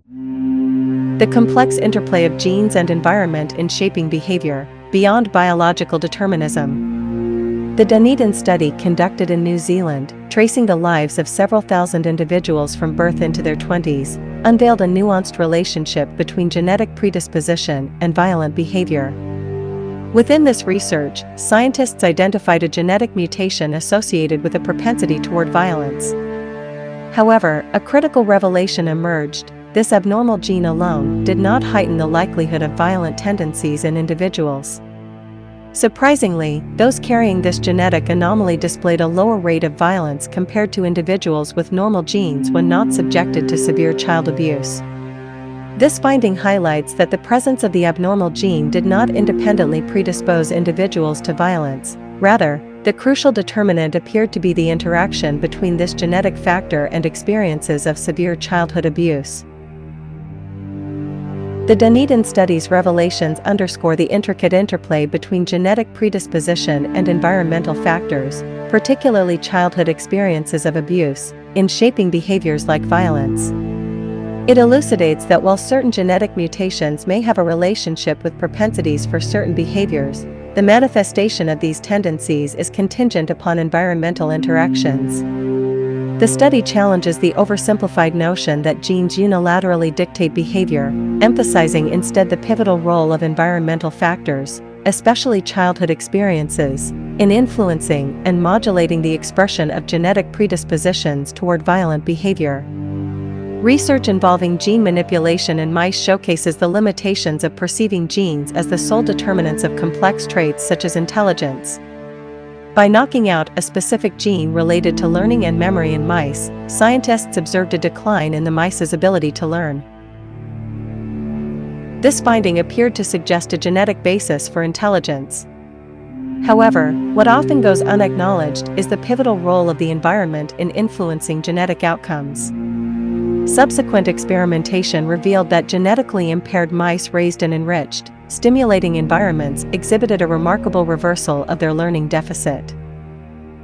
The complex interplay of genes and environment in shaping behavior, beyond biological determinism. The Dunedin study conducted in New Zealand, tracing the lives of several thousand individuals from birth into their 20s, unveiled a nuanced relationship between genetic predisposition and violent behavior. Within this research, scientists identified a genetic mutation associated with a propensity toward violence. However, a critical revelation emerged: this abnormal gene alone did not heighten the likelihood of violent tendencies in individuals. Surprisingly, those carrying this genetic anomaly displayed a lower rate of violence compared to individuals with normal genes when not subjected to severe child abuse. This finding highlights that the presence of the abnormal gene did not independently predispose individuals to violence. Rather, the crucial determinant appeared to be the interaction between this genetic factor and experiences of severe childhood abuse. The Dunedin study's revelations underscore the intricate interplay between genetic predisposition and environmental factors, particularly childhood experiences of abuse, in shaping behaviors like violence. It elucidates that while certain genetic mutations may have a relationship with propensities for certain behaviors, the manifestation of these tendencies is contingent upon environmental interactions. The study challenges the oversimplified notion that genes unilaterally dictate behavior, emphasizing instead the pivotal role of environmental factors, especially childhood experiences, in influencing and modulating the expression of genetic predispositions toward violent behavior. Research involving gene manipulation in mice showcases the limitations of perceiving genes as the sole determinants of complex traits such as intelligence. By knocking out a specific gene related to learning and memory in mice, scientists observed a decline in the mice's ability to learn. This finding appeared to suggest a genetic basis for intelligence. However, what often goes unacknowledged is the pivotal role of the environment in influencing genetic outcomes. Subsequent experimentation revealed that genetically impaired mice raised in enriched, stimulating environments exhibited a remarkable reversal of their learning deficit.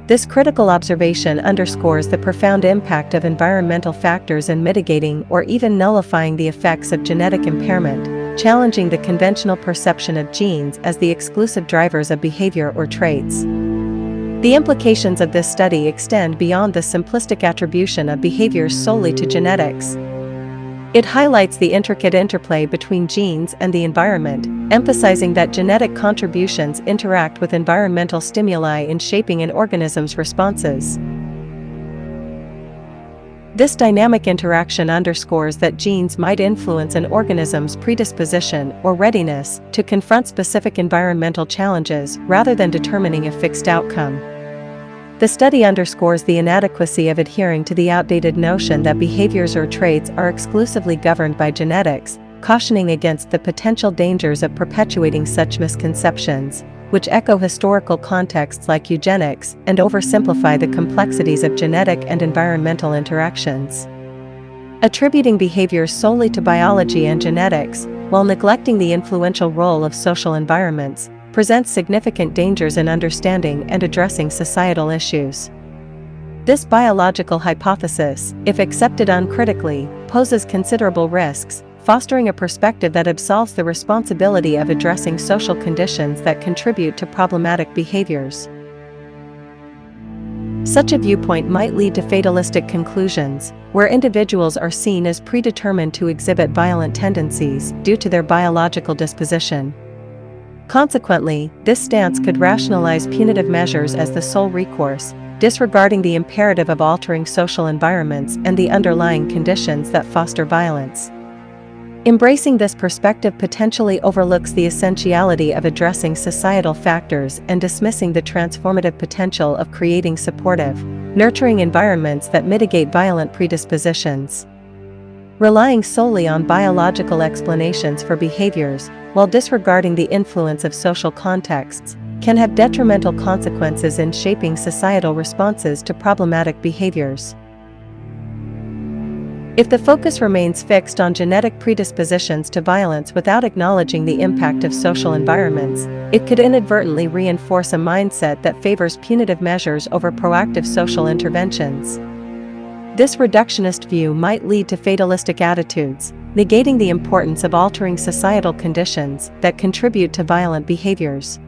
This critical observation underscores the profound impact of environmental factors in mitigating or even nullifying the effects of genetic impairment, challenging the conventional perception of genes as the exclusive drivers of behavior or traits. The implications of this study extend beyond the simplistic attribution of behaviors solely to genetics. It highlights the intricate interplay between genes and the environment, emphasizing that genetic contributions interact with environmental stimuli in shaping an organism's responses. This dynamic interaction underscores that genes might influence an organism's predisposition or readiness to confront specific environmental challenges rather than determining a fixed outcome. The study underscores the inadequacy of adhering to the outdated notion that behaviors or traits are exclusively governed by genetics, cautioning against the potential dangers of perpetuating such misconceptions, which echo historical contexts like eugenics and oversimplify the complexities of genetic and environmental interactions. Attributing behaviors solely to biology and genetics, while neglecting the influential role of social environments, presents significant dangers in understanding and addressing societal issues. This biological hypothesis, if accepted uncritically, poses considerable risks, fostering a perspective that absolves the responsibility of addressing social conditions that contribute to problematic behaviors. Such a viewpoint might lead to fatalistic conclusions, where individuals are seen as predetermined to exhibit violent tendencies due to their biological disposition. Consequently, this stance could rationalize punitive measures as the sole recourse, disregarding the imperative of altering social environments and the underlying conditions that foster violence. Embracing this perspective potentially overlooks the essentiality of addressing societal factors and dismissing the transformative potential of creating supportive, nurturing environments that mitigate violent predispositions. Relying solely on biological explanations for behaviors, while disregarding the influence of social contexts, can have detrimental consequences in shaping societal responses to problematic behaviors. If the focus remains fixed on genetic predispositions to violence without acknowledging the impact of social environments, it could inadvertently reinforce a mindset that favors punitive measures over proactive social interventions. This reductionist view might lead to fatalistic attitudes, negating the importance of altering societal conditions that contribute to violent behaviors.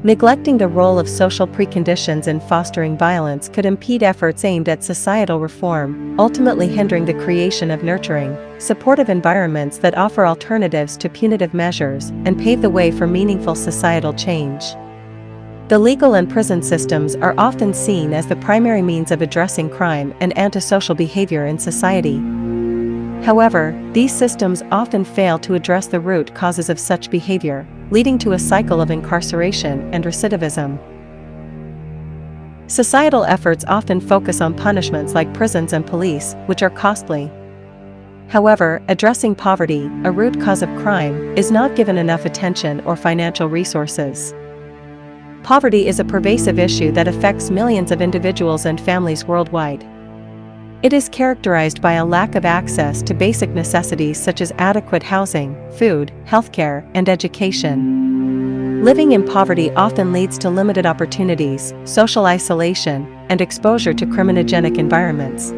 Neglecting the role of social preconditions in fostering violence could impede efforts aimed at societal reform, ultimately hindering the creation of nurturing, supportive environments that offer alternatives to punitive measures and pave the way for meaningful societal change. The legal and prison systems are often seen as the primary means of addressing crime and antisocial behavior in society. However, these systems often fail to address the root causes of such behavior, leading to a cycle of incarceration and recidivism. Societal efforts often focus on punishments like prisons and police, which are costly. However, addressing poverty, a root cause of crime, is not given enough attention or financial resources. Poverty is a pervasive issue that affects millions of individuals and families worldwide. It is characterized by a lack of access to basic necessities such as adequate housing, food, healthcare, and education. Living in poverty often leads to limited opportunities, social isolation, and exposure to criminogenic environments.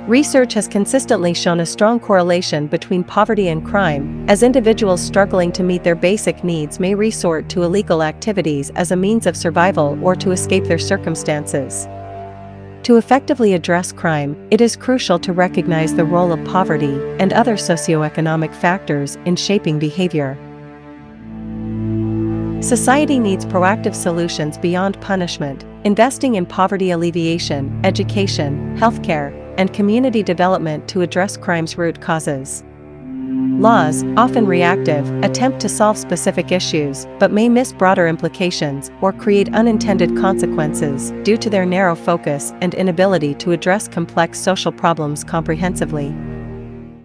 Research has consistently shown a strong correlation between poverty and crime, as individuals struggling to meet their basic needs may resort to illegal activities as a means of survival or to escape their circumstances. To effectively address crime, it is crucial to recognize the role of poverty and other socioeconomic factors in shaping behavior. Society needs proactive solutions beyond punishment, investing in poverty alleviation, education, healthcare, and community development to address crime's root causes. Laws, often reactive, attempt to solve specific issues, but may miss broader implications or create unintended consequences due to their narrow focus and inability to address complex social problems comprehensively.